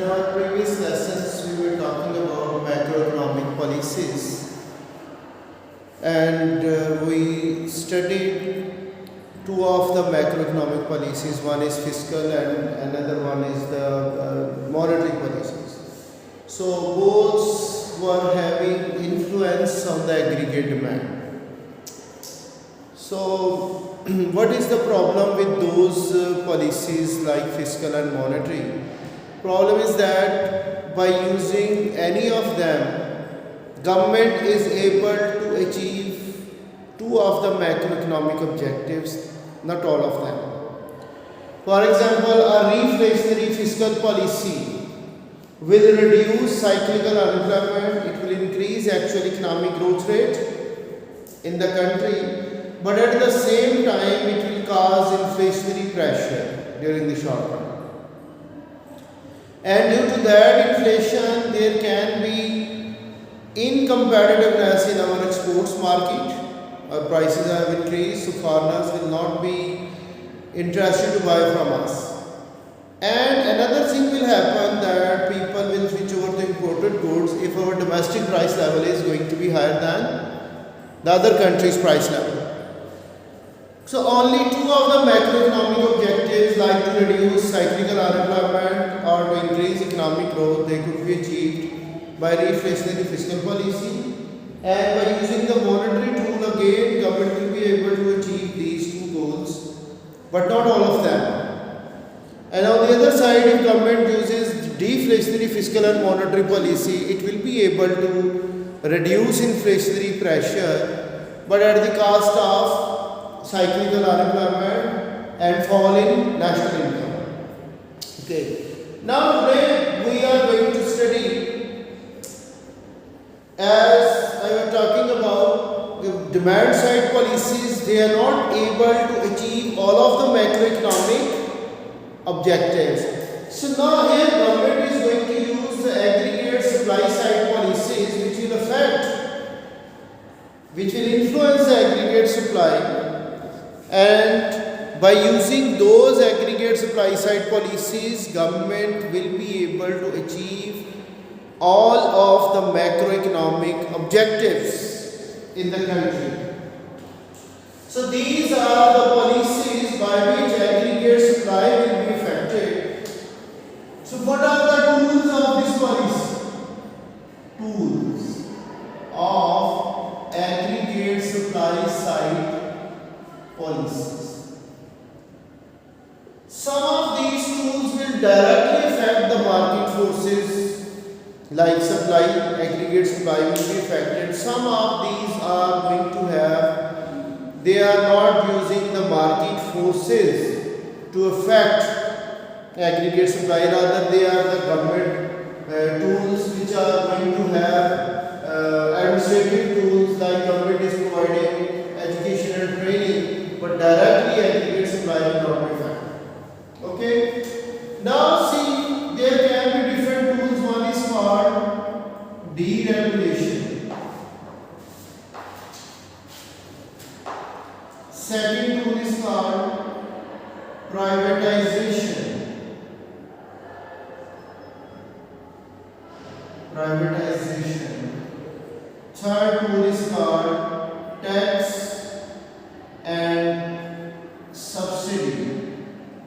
our previous lessons, we were talking about macroeconomic policies, and we studied two of the macroeconomic policies. One is fiscal, and another one is the monetary policies. So both were having influence on the aggregate demand. So, what is the problem with those policies like fiscal and monetary? Problem is that by using any of them, government is able to achieve two of the macroeconomic objectives, not all of them. For example, a reflationary fiscal policy will reduce cyclical unemployment, it will increase actual economic growth rate in the country, but at the same time it will cause inflationary pressure during the short run. And due to that inflation, there can be incompetitiveness in our exports market. Our prices have increased, so foreigners will not be interested to buy from us. And another thing will happen that people will switch over to imported goods if our domestic price level is going to be higher than the other country's price level. So only two of the macroeconomic objectives, like to reduce cyclical unemployment or to increase economic growth, they could be achieved by reflationary fiscal policy, and by using the monetary tool again government will be able to achieve these two goals, but not all of them. And on the other side, if government uses deflationary fiscal and monetary policy, it will be able to reduce inflationary pressure, but at the cost of cyclical unemployment and fall in national income. Okay. Now today we are going to study, as I was talking about, the demand side policies, they are not able to achieve all of the macroeconomic objectives. So now here government is going to use the aggregate supply side policies which will influence the aggregate supply. And by using those aggregate supply side policies, government will be able to achieve all of the macroeconomic objectives in the country. So these are the policies by which aggregate supply will be affected. So what are the tools of this policy? Tools of aggregate supply side policies. Some of these tools will directly affect the market forces, like supply, aggregate supply will be affected. Some of these are going to have, they are not using the market forces to affect aggregate supply, rather they are the government tools which are going to have administrative tools, like government is providing education and training, but directly aggregate supply will not be affected. Okay. Now see, there can be different tools. One is called deregulation. Second tool is called privatization. Third tool is called tax and subsidy.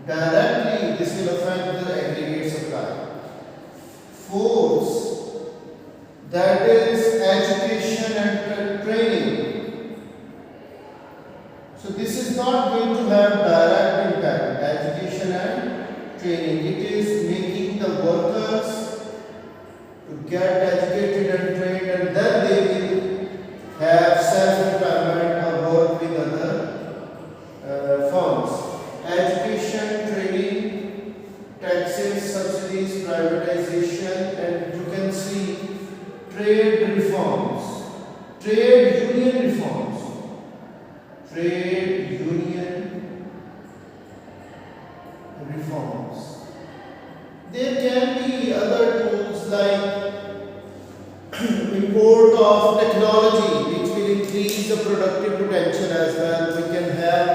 Directly this will affect the aggregate supply. Fourth, that is education and training. So this is not going to have direct impact. Education and training, it is making the workers to get educated and trained, and then they will have self-employment or work with other firms. Education, training, taxes, subsidies, privatization, and you can see trade reforms, trade union reforms, trade union reforms. There can be other tools like import of technology, which will increase the productive potential as well. We can have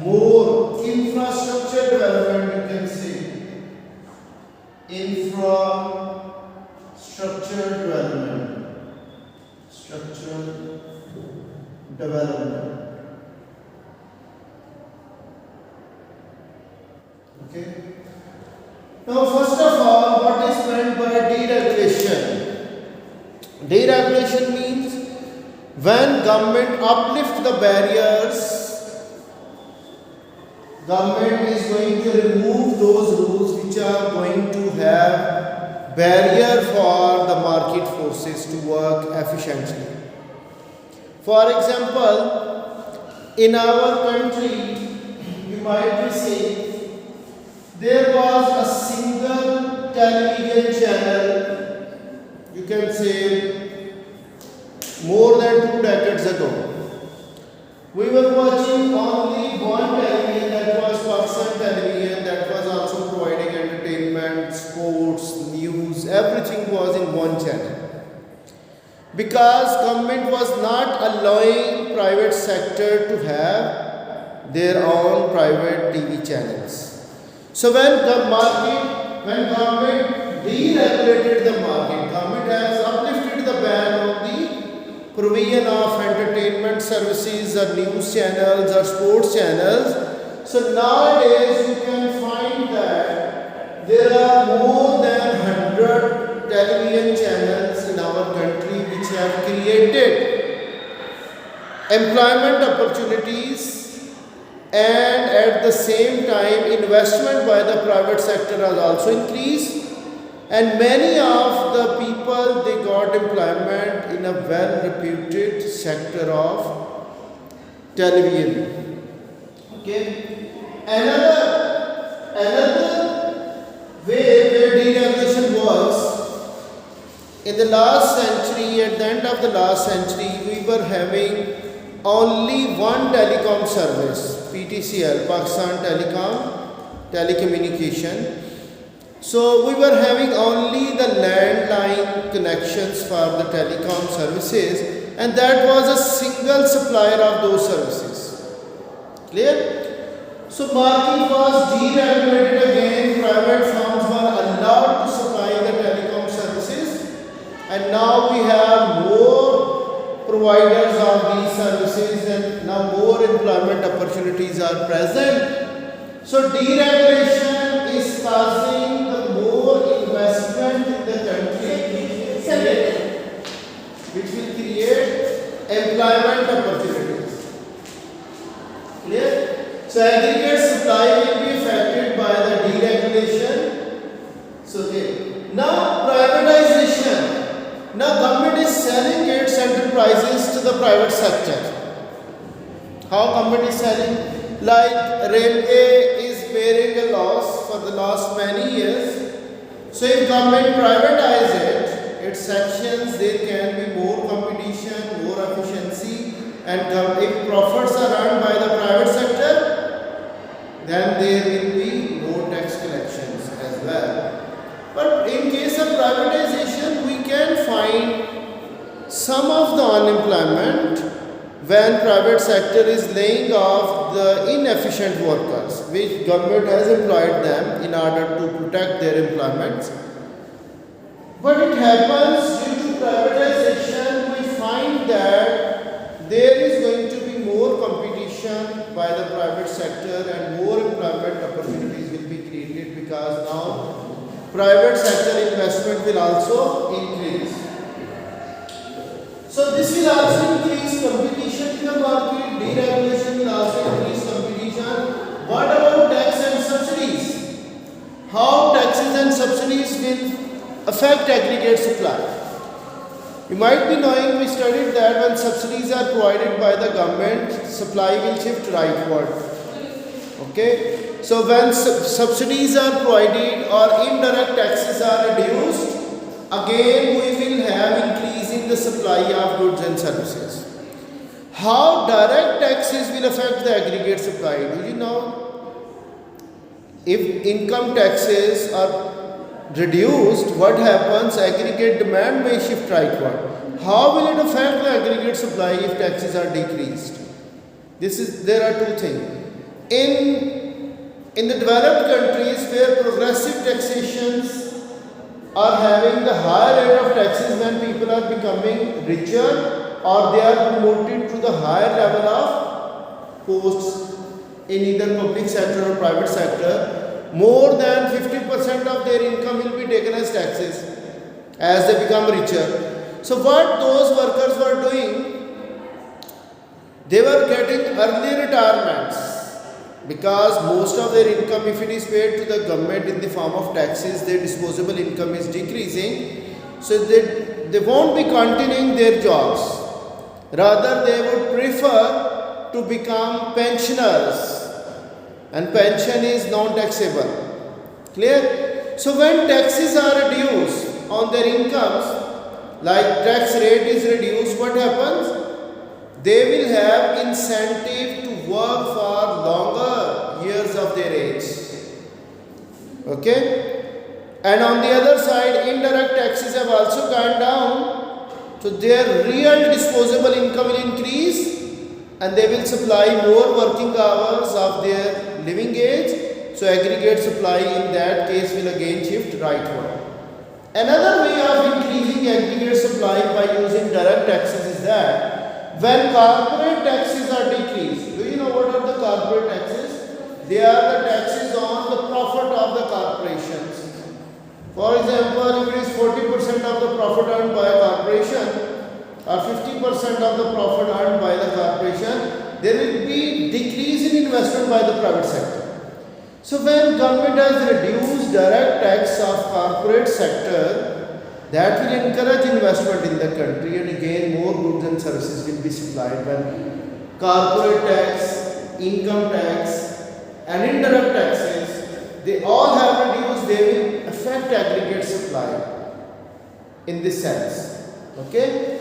more infrastructure development, you can say infra Okay. Now, first of all, what is meant by deregulation? Deregulation means when government uplift the barriers, government is going to remove those rules which are going to have barrier for the market forces to work efficiently. For example, in our country, you might be saying there was a single television channel, you can say more than 2 decades ago. We were watching only one television, that was Pakistan television, that was also providing entertainment, sports, news, everything was in one channel. Because government was not allowing private sector to have their own private TV channels. So when government deregulated the market, government has uplifted the ban on the provision of entertainment services or news channels or sports channels. So nowadays you can find that there are more than 100 television channels in our country which have created employment opportunities, and at the same time investment by the private sector has also increased, and many of the people, they got employment in a well reputed sector of television. Okay. Another way where deregulation works, in the last century, at the end of the last century, we were having only one telecom service, PTCL, Pakistan Telecommunication. So we were having only the landline connections for the telecom services, and that was a single supplier of those services. Clear? So market was deregulated again, private firms were allowed to supply the telecom services, and now we have more providers of these services, and now more employment opportunities are present. So deregulation is causing the more investment in the country, which will create employment opportunities. Clear? So aggregate supply will be affected by the deregulation. So now privatization. Now government is selling its enterprises to the private sector. How government is selling? Like railway is bearing a loss for the last many years. So if government privatize it, its sections, there can be more competition, more efficiency, and if profits are earned by the private sector, then there will be no tax collections as well. But in case of privatization, we can find some of the unemployment when private sector is laying off the inefficient workers, which government has employed them in order to protect their employments. But it happens due to privatization, we find that there is going to be more competition by the private sector and more employment opportunities will be created, because now private sector investment will also increase. So this will also increase competition in the market, deregulation will also increase competition. What about tax and subsidies? How taxes and subsidies will affect aggregate supply? You might be knowing, we studied that when subsidies are provided by the government, supply will shift rightward. Okay? So when subsidies are provided or indirect taxes are reduced, again we will have increase in the supply of goods and services. How direct taxes will affect the aggregate supply? Do you know? If income taxes are reduced, what happens? Aggregate demand may shift rightward. How will it affect the aggregate supply if taxes are decreased? There are two things. In the developed countries where progressive taxations are having the higher rate of taxes when people are becoming richer, or they are promoted to the higher level of posts in either public sector or private sector, more than 50% of their income will be taken as taxes as they become richer. So what those workers were doing, they were getting early retirements because most of their income, if it is paid to the government in the form of taxes, their disposable income is decreasing. So they won't be continuing their jobs. Rather, they would prefer to become pensioners, and pension is non-taxable. Clear? So when taxes are reduced on their incomes, like tax rate is reduced, what happens? They will have incentive to work for longer years of their age. Okay? And on the other side, indirect taxes have also gone down. So their real disposable income will increase and they will supply more working hours of their living age. So aggregate supply in that case will again shift rightward. Another way of increasing aggregate supply by using direct taxes is that when corporate taxes are decreased, do you know what are the corporate taxes? They are the taxes on the profit of the corporations. For example, if it is 40% of the profit earned by a corporation or 50% of the profit earned by the corporation, there will be decrease in investment by the private sector. So when government has reduced direct tax of corporate sector, that will encourage investment in the country and again more goods and services will be supplied. When corporate tax, income tax and indirect taxes, they all have reduced, they will affect aggregate supply in this sense. Okay?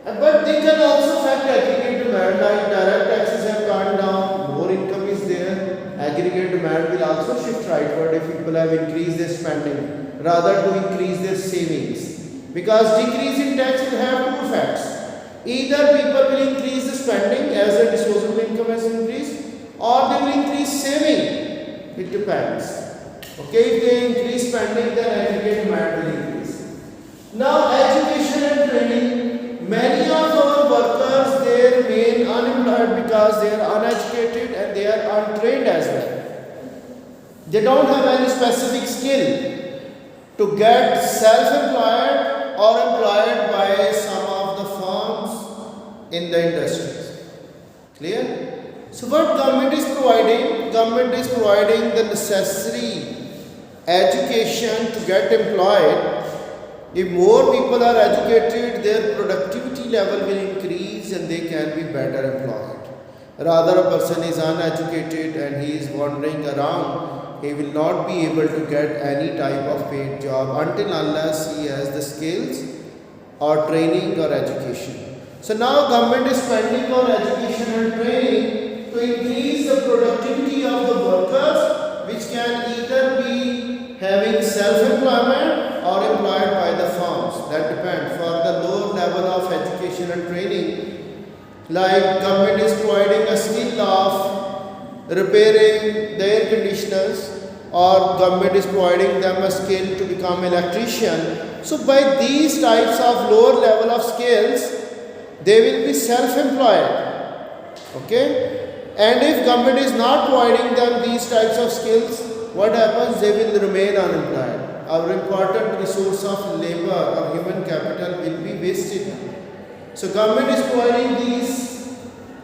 But they can also affect aggregate demand, like direct taxes have gone down, more income is there, aggregate demand will also shift rightward if people have increased their spending rather to increase their savings. Because decrease in tax will have two effects. Either people will increase the spending as their disposable income has increased, or they will increase saving. It depends. Okay, if they increase spending, then aggregate demand will increase. Now, education and training. Many of our workers, they remain unemployed because they are uneducated and they are untrained as well. They don't have any specific skill to get self-employed or employed by some of the firms in the industries. Clear? So what government is providing? Government is providing the necessary education to get employed. If more people are educated, their productivity level will increase and they can be better employed. Rather, a person is uneducated and he is wandering around, he will not be able to get any type of paid job until unless he has the skills or training or education. So now government is spending on education and training to increase the productivity of the workers, which can either be having self-employment or employed by the firms. That depends. For the lower level of education and training, like government is providing a skill of repairing the air conditioners, or government is providing them a skill to become electrician. So by these types of lower level of skills, they will be self-employed. Okay? And if government is not providing them these types of skills, what happens? They will remain unemployed. Our important resource of labor or human capital will be wasted. So government is providing these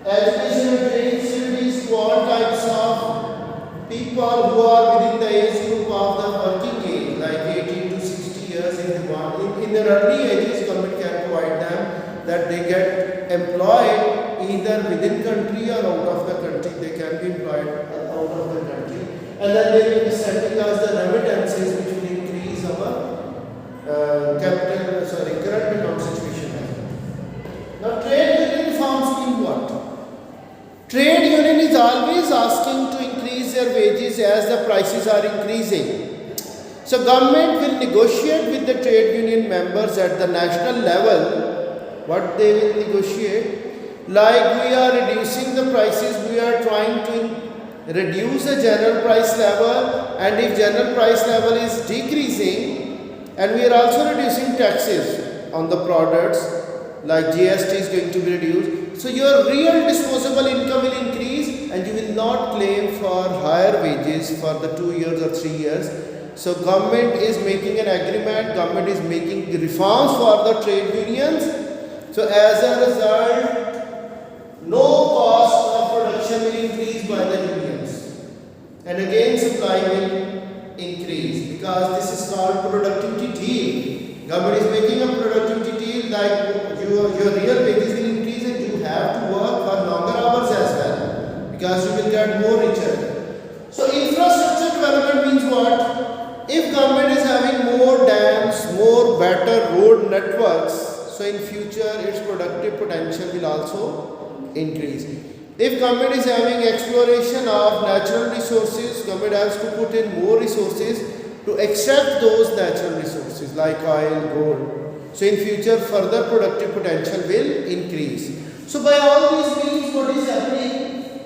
education and training facilities to all types of people who are within the age group of the working age, like 18 to 60 years if they want. In their early ages, government can provide them that they get employed either within country or out of the country. They can be employed out of the country. And then they will be sending us the remittances which will increase our current account situation. Now trade union forms in what? Trade union is always asking to increase their wages as the prices are increasing. So government will negotiate with the trade union members at the national level. What they will negotiate? Like we are reducing the prices, we are trying to reduce the general price level, and if general price level is decreasing and we are also reducing taxes on the products, like GST is going to be reduced. So your real disposable income will increase and you will not claim for higher wages for the 2 years or 3 years. So government is making an agreement, government is making reforms for the trade unions. So as a result, no cost of production will increase by the unions. And again supply will increase because this is called productivity deal. Government is making a productivity deal like your real wages will increase and you have to work for longer hours as well because you will get more richer. So infrastructure development means what? If government is having more dams, more better road networks, so in future its productive potential will also increase. If government is having exploration of natural resources, government has to put in more resources to extract those natural resources like oil, gold. So in future further productive potential will increase. So by all these means what is happening?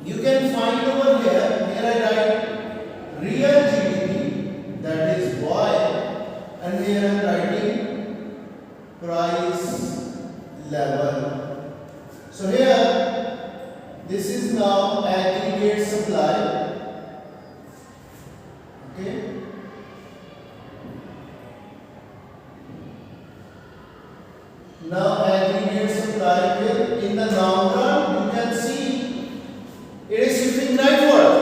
You can find over here, I write real GDP, that is Y, and here I am writing price level. So here, this is now aggregate supply. Okay. Now aggregate supply will, in the long run, you can see it is shifting rightward,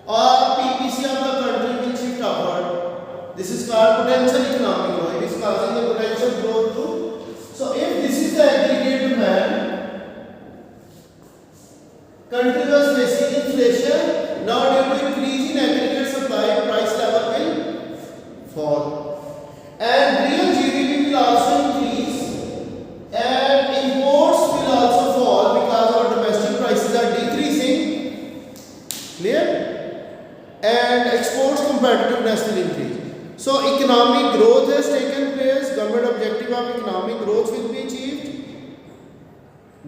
or PPC of the country will shift upward. This is called potential economic growth. It is causing the potential growth too. So if this is the aggregate demand, country was facing inflation. Now due to increase in aggregate supply, price level will fall, and real GDP will also increase, and imports will also fall because our domestic prices are decreasing. Clear? And exports competitiveness will increase. So economic growth has taken place. Government objective of economic growth will be achieved.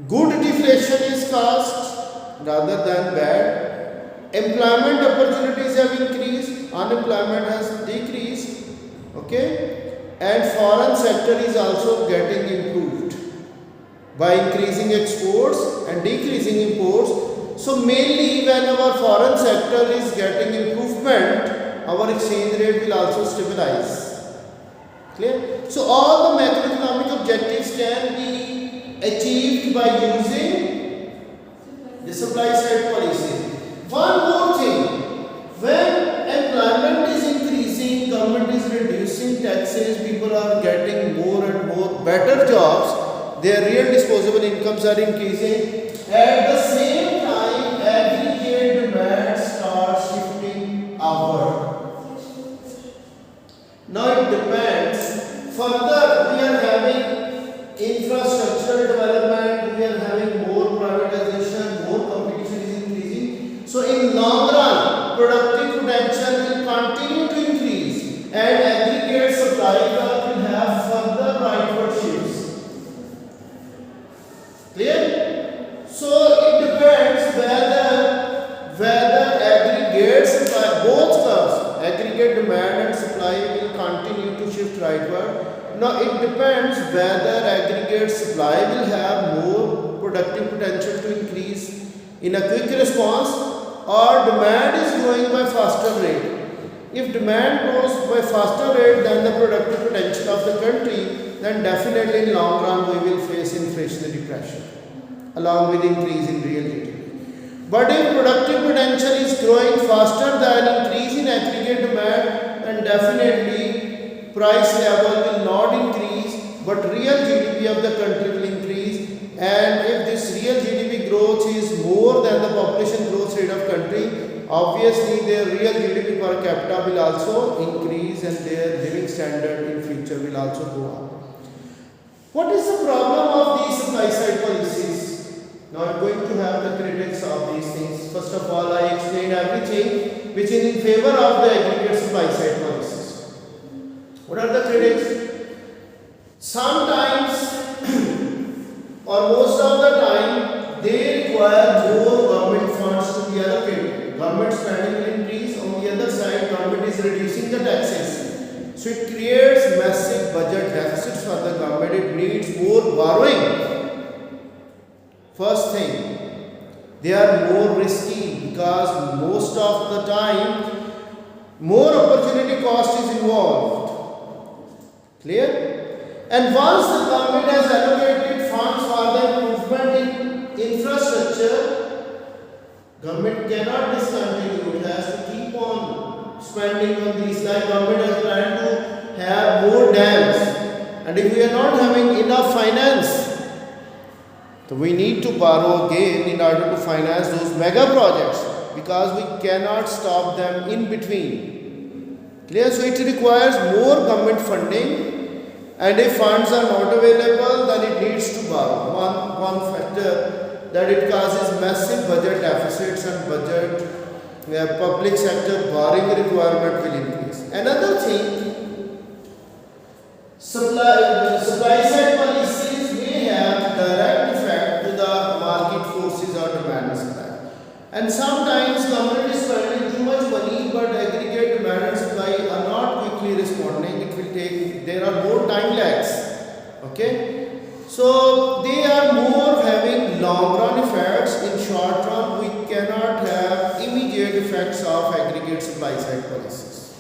Good deflation is caused rather than bad. Employment opportunities have increased, unemployment has decreased, okay, and foreign sector is also getting improved by increasing exports and decreasing imports. So mainly when our foreign sector is getting improvement, our exchange rate will also stabilize. Clear? So all the macroeconomic objectives can be achieved by using the supply side policy. One more thing, when employment is increasing, government is reducing taxes, people are getting more and more better jobs, their real disposable incomes are increasing. At the same time, aggregate demand starts shifting upward. Now it depends. Further, we are having infrastructural development, we are having more privatization, more competition is increasing. So in long run, productive potential will continue to increase and aggregate supply will have further rightward shifts. Clear? So it depends whether aggregate supply, both curves, aggregate demand and supply will continue to shift rightward. Now it depends whether aggregate supply will have more productive potential to increase in a quick response, or demand is growing by faster rate. If demand grows by faster rate than the productive potential of the country, then definitely in long run we will face inflationary pressure along with increase in real GDP. But if productive potential is growing faster than increase in aggregate demand, then definitely price level will not increase, but real GDP of the country will increase. And if this real GDP growth is more than the population growth rate of country, obviously their real GDP per capita will also increase and their living standard in future will also go up. What is the problem of these supply side policies? Now I am going to have the critics of these things. First of all, I explained everything which is in favor of the aggregate supply side policies. What are the critics? Sometimes or most of the time they require more government funds to be allocated. Government spending will increase. On the other side, government is reducing the taxes. So it creates massive budget deficits for the government government, it needs more borrowing. First thing, they are more risky because most of the time more opportunity cost is involved. Clear? And once the government has allocated funds for the improvement in infrastructure, government cannot discontinue. It has to keep on spending on these. Like government is trying to have more dams, and if we are not having enough finance, so we need to borrow again in order to finance those mega projects, because we cannot stop them in between. Clear? So it requires more government funding, and if funds are not available, then it needs to borrow. One factor that it causes massive budget deficits and budget where public sector borrowing requirement will increase. Another thing, supply side policies may have direct effect to the market forces or demand and supply. And sometimes government is spending too much money, but aggregate demand and supply are not quickly responding. It will take, there are more time lags. Okay? So they are more having long run effects. In short run, we cannot have immediate effects of aggregate supply side policies.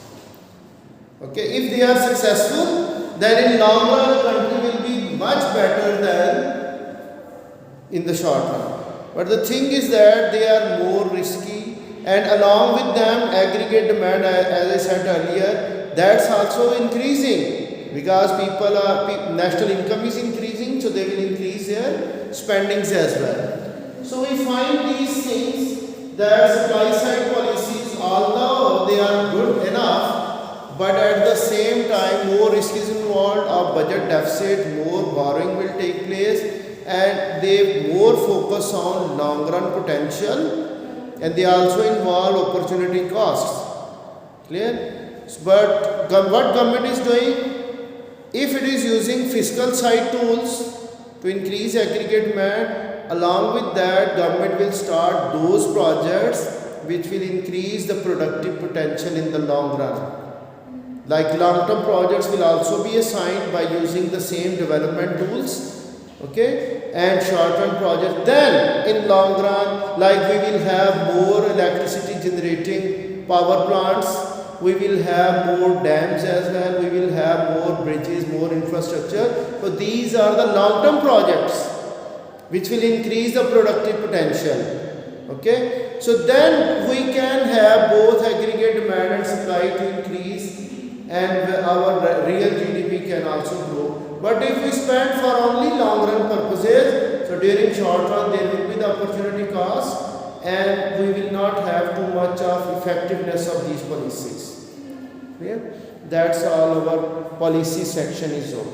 Okay? If they are successful, then in long run the country will be much better than in the short run. But the thing is that they are more risky, and along with them aggregate demand, as I said earlier, that's also increasing because national income is increasing, so they will increase their spendings as well. So we find these things that supply side policies, although they are good enough, but at the same time more risk is involved of budget deficit, more borrowing will take place, and they more focus on long run potential, and they also involve opportunity costs. Clear? But what government is doing, if it is using fiscal side tools to increase aggregate demand, along with that government will start those projects which will increase the productive potential in the long run. Like long term projects will also be assigned by using the same development tools. Okay, and short-term projects. Then in long run, like we will have more electricity generating power plants, we will have more dams as well, we will have more bridges, more infrastructure. So these are the long-term projects which will increase the productive potential. Okay, so then we can have both aggregate demand and supply to increase, and our real GDP can also grow. But if we spend for only long run purposes, so during short run there will be the opportunity cost, and we will not have too much of effectiveness of these policies. Clear? That's all our policy section is over.